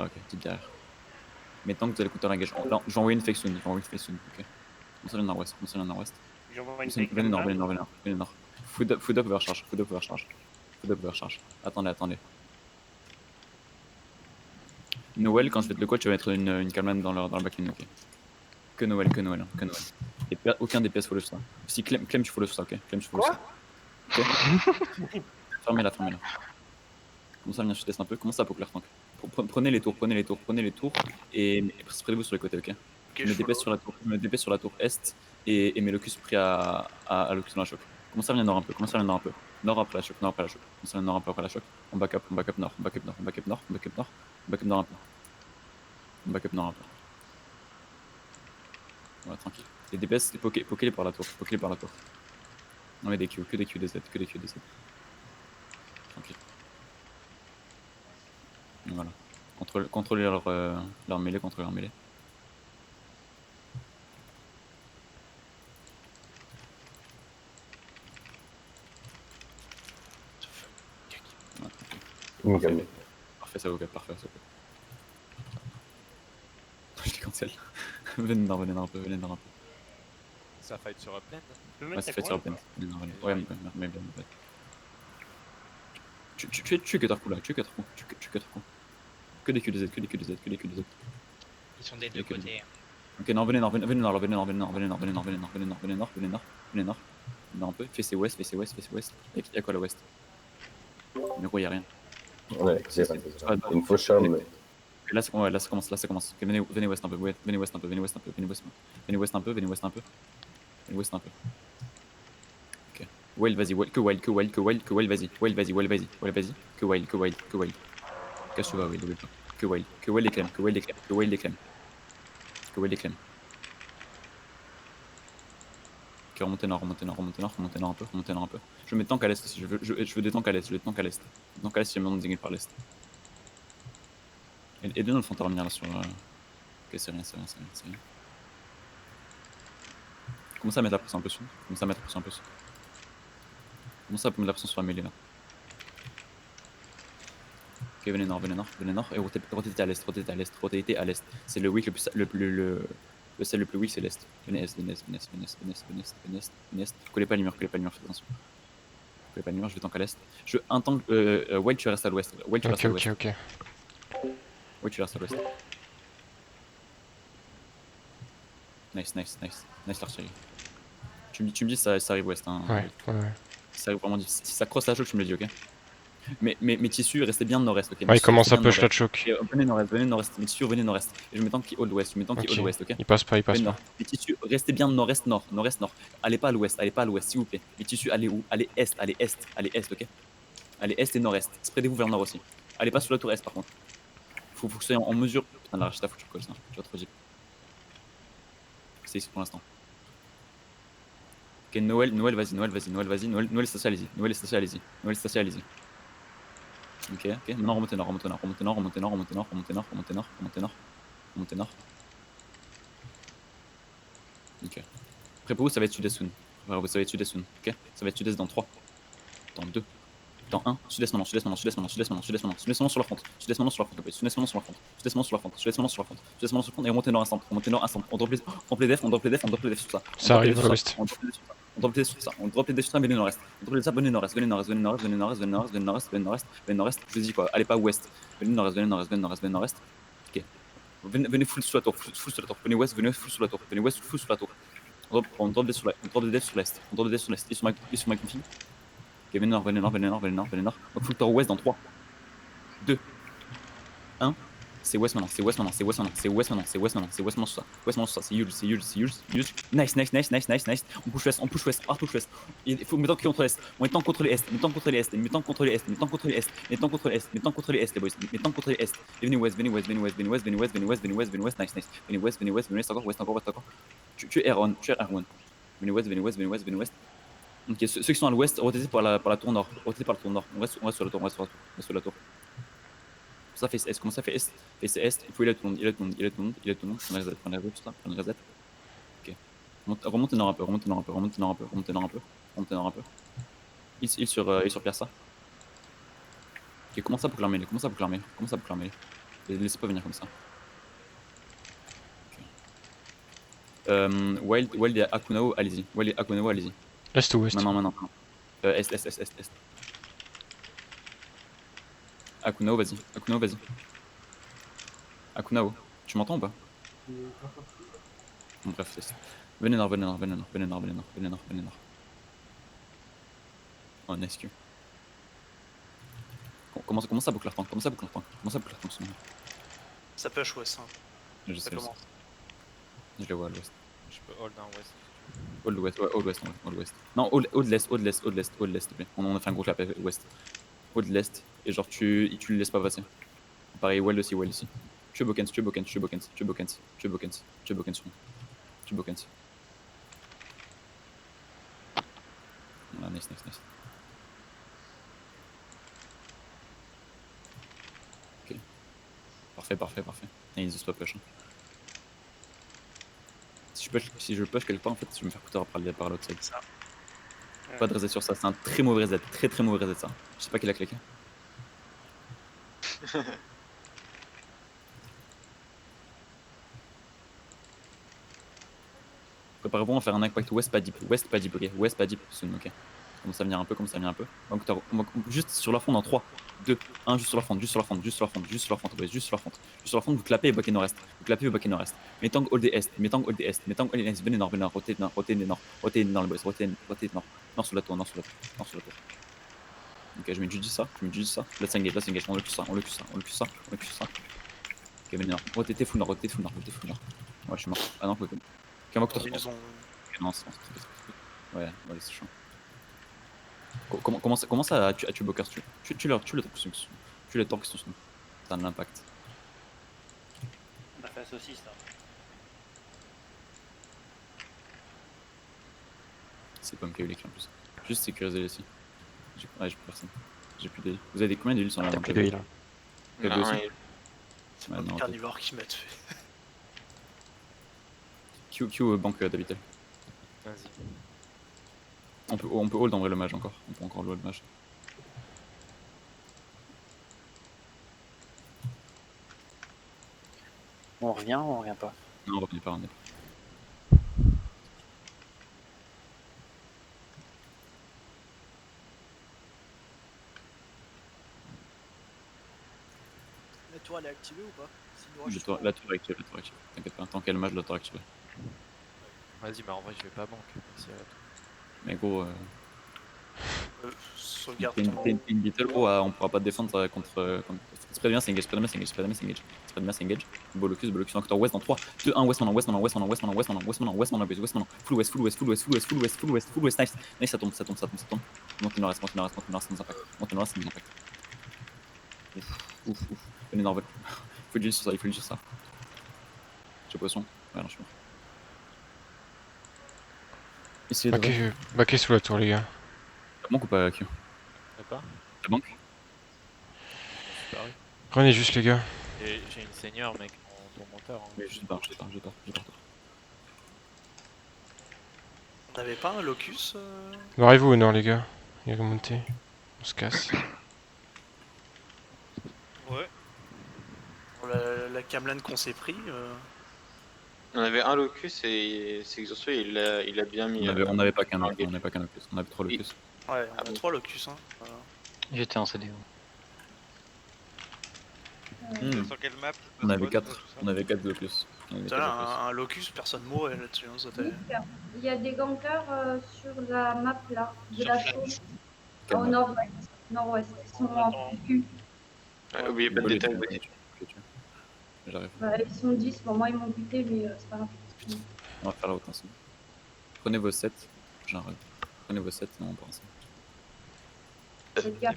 Ok, petite derrière. Mais tant que vous allez counter l'engage, là, je vais envoyer une fake soon, ok. On s'en vient nord-ouest, on s'en vient nord-ouest. J'envoie une fake Venez nord, comme venez nord, venez nord, venez nord. Food up overcharge, food up overcharge. Food up overcharge. Attendez. Noël, quand je vais te le call, tu vas mettre une calmane dans le backline, ok. Que Noël. Et aucun DPS follow sur ça. Si Clem, tu follow sur ça, ok. Clem, tu follow sur ça. Ok. Fermez-la. Commencez à venir sur test un peu. Commencez à poker tank. Prenez les tours. Et spreadez-vous sur les côtés, ok. Je me dépêche sur la tour est et mes locus pris à locus dans la choc. Commencez à venir nord un peu. Nord après la choc. Commencez à venir nord un peu après la choc. On back up nord. On back up nord un peu. On back up nord un peu. Voilà, tranquille. Les DPS, pokez-les par la tour. Non mais des Q, que des Q, des Z. Tranquille. Et voilà. Contrôlez leur mêlée, Nickel. Parfait, ça vous cap. Je les cancel. venez nord un peu. Ça fight sur upland. Ouais, c'est fait sur open. Ouais, mais bien. Tu es que Tarkou là, tu es que Tarkou. Que des QDZ. Ils sont des deux côtés. Ok, non, venez nord. Non, un peu. Fais ouest. Y'a quoi à l'ouest? Mais gros, y'a rien. Ouais, c'est ça. Une fausse charme, mais. Là, ça commence. Ok, venez ouest un peu. Venez ouest un peu. Ok. Well, vas-y. Que Well, vas-y. Que Well. Cache-tu vas, Well. Que Well les clem. Ok, remontez nord un peu. Je mets tank à l'est aussi. Je veux des tanks à l'est. Tank à l'est, si jamais on désigne par l'est. Et deux, nous le font terminer là sur. Ok, c'est rien. Commencez à mettre la pression un peu dessus. Commencez à mettre la pression sur la mêlée là. Ok, venez nord. Et rotatez à l'est. C'est le weak le cell le plus weak, c'est l'est. Venez est. Collez pas le mur, faites attention. Je vais tank à l'est. Un tank. Wild, tu restes à l'ouest. Ok. Wild, tu restes à l'ouest. Nice l'artillerie. Tu me dis ça arrive ouest. Hein, Ouais. Ça arrive vraiment difficile. Si ça crosse la choc, tu me le dis, ok. Mais tissus, restez bien nord-est, ok. Ouais, il commence à push la choke. Venez nord-est. Mais tissus, revenez nord-est. Et je me tank qui hold ouest. Ok. Il passe pas. Les tissus, restez bien nord-est. Allez pas à l'ouest, s'il vous plaît. Les tissus, allez où? Allez est, ok. Allez est et nord-est. Spreadez-vous vers nord aussi. Allez pas sur la tour est par contre. Faut que vous soyez en mesure. Putain, la racheta, faut que tu colles ça. Tu vas trop deep. C'est ici pour l'instant. Ok, Noël, vas-y. Noël, station, allez-y. Ok. Maintenant, remontez nord. Ok. Après, pour vous, ça va être sud-est soon. Ok. Ça va être sud-est dans 3. Dans 2. Dans 1. Sud-est maintenant. Sud-est maintenant sur la front. Sud-est maintenant sur la front. Et remontez nord instant. On drop les def sur ça. Ça arrive à l'ouest. On drop les def sur ça. Venez nord-est. Venez nord-est. Je vous dis quoi. Allez pas ouest. Venez nord-est. Ok. Venez full sur la tour. Venez full sur la tour. On drop des def sur l'est. Ils sont ma config. Ok, venez nord. Donc full tour ouest dans 3, 2, 1. C'est west maintenant sur ça. C'est use. Nice. On push west. Il faut mettre contre l'est. On est contre les est. Les boys. Et venez west. Nice. Venez west encore. Tu es R1. Venez west. Ok, ceux qui sont à l'ouest, rotatez par la tour nord. On reste sur la tour. Ça fait S. Comment ça fait S? Fait est. Il faut heal tout le monde. Prenez reset. Ok. Remontez nord un peu. Il sur Piazza. Ok, commence à boucler l'armée. Laissez pas venir comme ça. Wild et Akunao, allez-y. Wild et Akunao, allez-y. Est ou ouest? Maintenant. Est. Akunao, vas-y. Akunao, tu m'entends ou pas? Bon, bref, c'est ça. Venez nord. Oh, nice Q. Comment ça boucle leur tank? Ça push ouest. Hein. Je Ça sais. commence. Je le vois à l'ouest. Je peux hold un west. All west. Non, all l'est, s'il te plaît. On a fait un gros clap avec ouest. All de l'est, et genre tu le laisses pas passer. Pareil, well aussi. Tu bokens. Voilà, nice. Ok. Parfait. Et ils se push. Hein. Si je push quelque part, en fait, je vais me faire coûter par l'autre side. Ça. Pas de reset sur ça, c'est un très mauvais reset, très mauvais reset ça. Je sais pas qui l'a claqué. Préparez-vous à faire un impact west pas deep, ok. West pas deep, soon, ok. Commence à venir un peu. Donc juste sur la fond dans 3, 2, 1, juste sur la fond, vous clapez et backez nord-est. Mes tanks all des est, venez nord, rotez nord les boys, rotez nord sur la tour. Ok, je mets juste ça. Let's engage, on le cul ça. Ok, venez nord, rotez full nord. Ouais, je suis mort. Ah non, ok, Ils ont... non, c'est ouais, c'est chiant. Comment ça tu bloqueurs tu les tanks qui sont t'as de l'impact. On a fait la saucisse là. C'est pas me qui a eu les clés en plus. Juste sécuriser ici. J'ai plus personne. J'ai plus d'heal. Vous avez combien d'heal sur la T'as plus de heal. K2 aussi. C'est Ouais, pas non, le ok. carnivore qui m'a tué. Q banque d'habitude. Vas-y. On peut hold en vrai le mage encore. On peut encore hold le mage. On revient ou on revient pas? Non, on revenait pas. La tour elle est activée ou pas? La tour est active. T'inquiète pas, tant qu'elle mage, la tour est activée. Vas-y, mais en vrai, je vais pas banque. Merci à toi. Mais gros, Sauvegarde t'es ton... une battle, gros, on pourra pas te défendre contre. Spread bien, c'est engage. Beau locus, encore west dans 3, 2, 1, west maintenant. Full west, nice, ça tombe. Montez nord-est, sans impact. Ouf. Venez nord, il faut le dire sur ça. J'ai poisson. Ouais, non, je suis mort. Essayez de... Baquez sous la tour, les gars. T'as banque ou pas, Q? T'as pas? T'as banque? Pareil. Prenez juste, les gars. J'ai une seigneur, mec, en monteur. Hein. Mais je pars. On avait pas un locus Barrez-vous au nord, les gars. Il est remonté. On se casse. Ouais. La Camlan qu'on s'est pris... On avait un locus et c'est exhausté, il a bien mis. On avait pas qu'un locus, on avait 3 locus. Ouais, on a 3 locus. Hein. Voilà. J'étais en CDO. Sur quelle map? On avait 4 locus. Un locus, personne mourait là-dessus. Hein, il y a des gankers sur la map là, de la tour. Au nord-ouest. Ils sont en cul. Oubliez pas de détails. J'arrive. Ils sont 10, bon, moi ils m'ont buté, mais c'est pas grave. On va faire la haute ensemble. Prenez vos 7, j'arrive. Prenez vos 7 et on part ensemble. Faites gaffe.